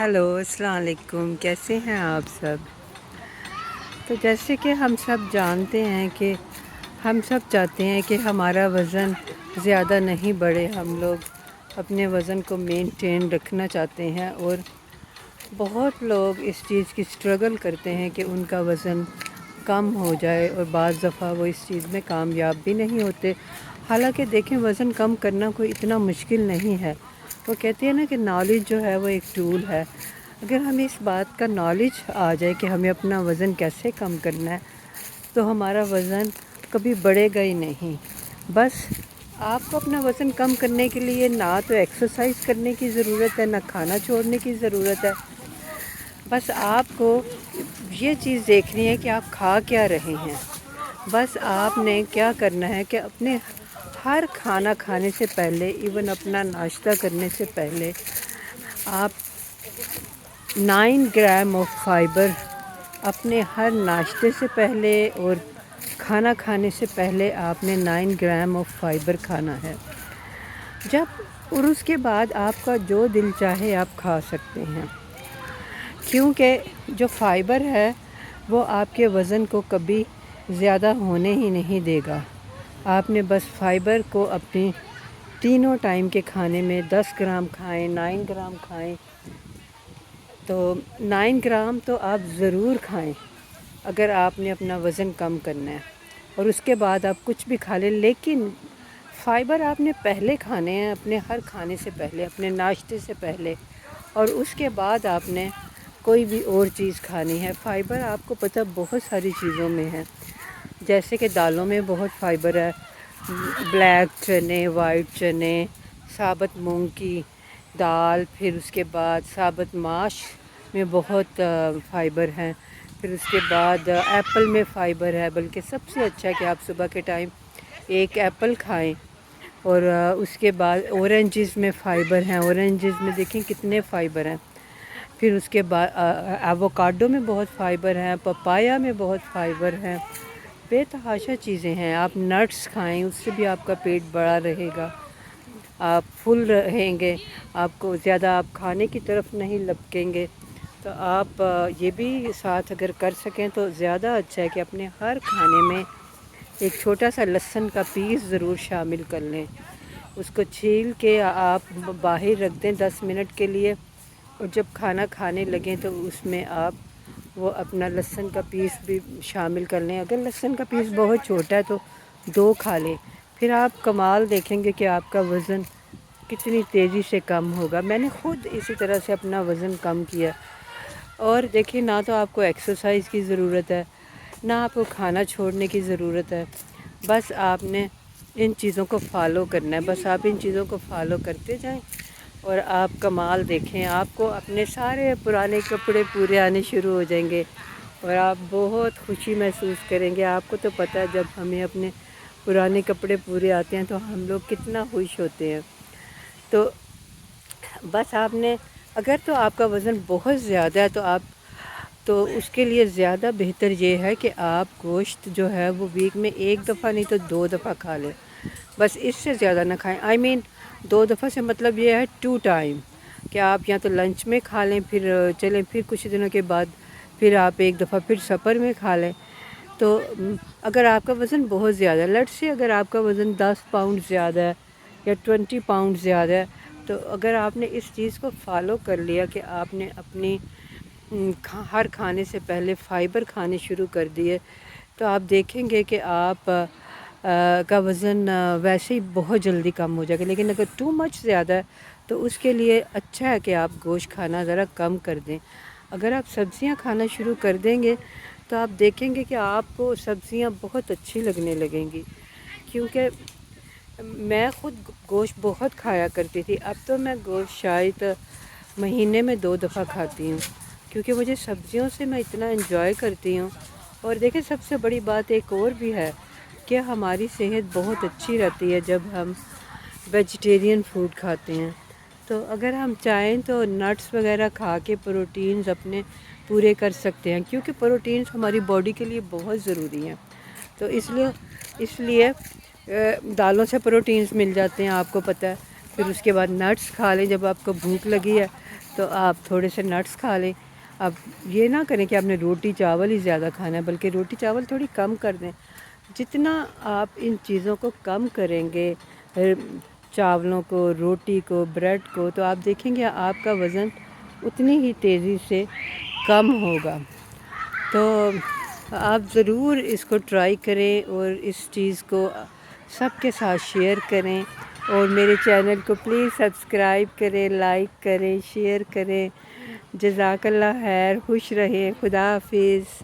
Hello अस्सलाम वालेकुम। कैसे हैं आप सब? तो जैसे कि हम सब जानते हैं कि हम सब चाहते हैं कि हमारा वज़न ज़्यादा नहीं बढ़े। हम लोग अपने वज़न को मेंटेन रखना चाहते हैं और बहुत लोग इस चीज़ की स्ट्रगल करते हैं कि उनका वज़न कम हो जाए और बाज़ दफ़ा वो इस चीज़ में कामयाब भी नहीं होते। हालांकि देखें, वज़न कम करना कोई इतना मुश्किल नहीं है। वो कहते हैं ना कि नॉलेज जो है वो एक टूल है। अगर हमें इस बात का नॉलेज आ जाए कि हमें अपना वज़न कैसे कम करना है, तो हमारा वज़न कभी बढ़ेगा ही नहीं। बस आपको अपना वज़न कम करने के लिए ना तो एक्सरसाइज करने की ज़रूरत है, ना खाना छोड़ने की ज़रूरत है। बस आपको ये चीज़ देखनी है कि आप खा क्या रहे हैं। बस आपने क्या करना है कि अपने हर खाना खाने से पहले, इवन अपना नाश्ता करने से पहले, आप 9 ग्राम ऑफ फाइबर अपने हर नाश्ते से पहले और खाना खाने से पहले आपने 9 ग्राम ऑफ फाइबर खाना है। जब और उसके बाद आपका जो दिल चाहे आप खा सकते हैं, क्योंकि जो फाइबर है वो आपके वज़न को कभी ज़्यादा होने ही नहीं देगा। आपने बस फाइबर को अपने तीनों टाइम के खाने में 10 ग्राम खाएं, 9 ग्राम खाएं, तो 9 ग्राम तो आप ज़रूर खाएं अगर आपने अपना वज़न कम करना है। और उसके बाद आप कुछ भी खा लें, लेकिन फाइबर आपने पहले खाने हैं, अपने हर खाने से पहले, अपने नाश्ते से पहले, और उसके बाद आपने कोई भी और चीज़ खानी है। फाइबर आपको पता बहुत सारी चीज़ों में है, जैसे कि दालों में बहुत फाइबर है, ब्लैक चने, वाइट चने, साबुत मूंग की दाल, फिर उसके बाद साबुत माश में बहुत फ़ाइबर हैं। फिर उसके बाद एप्पल में फ़ाइबर है। बल्कि सबसे अच्छा है कि आप सुबह के टाइम एक एप्पल खाएं। और उसके बाद ऑरेंजेस में फ़ाइबर हैं। ऑरेंजेस में देखें कितने फ़ाइबर हैं। फिर उसके बाद एवोकाडो में बहुत फ़ाइबर हैं, पपाया में बहुत फ़ाइबर हैं, बेतहाशा चीज़ें हैं। आप नट्स खाएं, उससे भी आपका पेट बड़ा रहेगा, आप फुल रहेंगे, आपको ज़्यादा आप खाने की तरफ नहीं लपकेंगे। तो आप ये भी साथ अगर कर सकें तो ज़्यादा अच्छा है कि अपने हर खाने में एक छोटा सा लहसुन का पीस ज़रूर शामिल कर लें। उसको छील के आप बाहर रख दें 10 मिनट के लिए, और जब खाना खाने लगें तो उसमें आप वो अपना लहसुन का पीस भी शामिल कर लें। अगर लहसुन का पीस बहुत छोटा है तो 2 खा लें। फिर आप कमाल देखेंगे कि आपका वज़न कितनी तेज़ी से कम होगा। मैंने ख़ुद इसी तरह से अपना वज़न कम किया। और देखिए, ना तो आपको एक्सरसाइज की ज़रूरत है, ना आपको खाना छोड़ने की ज़रूरत है। बस आपने इन चीज़ों को फॉलो करना है। बस आप इन चीज़ों को फॉलो करते जाएं और आप कमाल देखें। आपको अपने सारे पुराने कपड़े पूरे आने शुरू हो जाएंगे और आप बहुत खुशी महसूस करेंगे। आपको तो पता है, जब हमें अपने पुराने कपड़े पूरे आते हैं तो हम लोग कितना खुश होते हैं। तो बस आपने, अगर तो आपका वज़न बहुत ज़्यादा है तो उसके लिए ज़्यादा बेहतर ये है कि आप गोश्त जो है वो वीक में 1 दफ़ा नहीं तो 2 दफ़ा खा लें। बस इससे ज़्यादा ना खाएं। आई मीन 2 दफ़ा से मतलब ये है 2 टाइम, कि आप या तो लंच में खा लें, फिर चलें, फिर कुछ दिनों के बाद फिर आप 1 दफ़ा फिर सफ़र में खा लें। तो अगर आपका वज़न बहुत ज़्यादा है, लेट्स से अगर आपका वज़न 10 पाउंड ज़्यादा है या 20 पाउंड ज़्यादा है, तो अगर आपने इस चीज़ को फॉलो कर लिया कि आपने अपनी हर खाने से पहले फ़ाइबर खाने शुरू कर दिए, तो आप देखेंगे कि आप का वज़न वैसे ही बहुत जल्दी कम हो जाएगा। लेकिन अगर टू मच ज़्यादा है तो उसके लिए अच्छा है कि आप गोश्त खाना ज़रा कम कर दें। अगर आप सब्ज़ियां खाना शुरू कर देंगे तो आप देखेंगे कि आपको सब्ज़ियां बहुत अच्छी लगने लगेंगी। क्योंकि मैं ख़ुद गोश्त बहुत खाया करती थी, अब तो मैं गोश्त शायद महीने में 2 दफ़ा खाती हूँ, क्योंकि मुझे सब्ज़ियों से मैं इतना एंजॉय करती हूँ। और देखिए, सबसे बड़ी बात एक और भी है कि हमारी सेहत बहुत अच्छी रहती है जब हम वेजिटेरियन फूड खाते हैं। तो अगर हम चाहें तो नट्स वगैरह खा के प्रोटीन्स अपने पूरे कर सकते हैं, क्योंकि प्रोटीन्स हमारी बॉडी के लिए बहुत ज़रूरी हैं। तो इसलिए दालों से प्रोटीन्स मिल जाते हैं, आपको पता है। फिर उसके बाद नट्स खा लें जब आपको भूख लगी है, تو آپ تھوڑے سے نٹس کھا لیں. اب یہ نہ کریں کہ آپ نے روٹی چاول ہی زیادہ کھانا ہے، بلکہ روٹی چاول تھوڑی کم کر دیں. جتنا آپ ان چیزوں کو کم کریں گے، چاولوں کو، روٹی کو، بریڈ کو، تو آپ دیکھیں گے آپ کا وزن اتنی ہی تیزی سے کم ہوگا. تو آپ ضرور اس کو ٹرائی کریں اور اس چیز کو سب کے ساتھ شیئر کریں، اور میرے چینل کو پلیز سبسکرائب کریں، لائک کریں، شیئر کریں. جزاک اللہ خیر، خوش رہیں، خدا حافظ.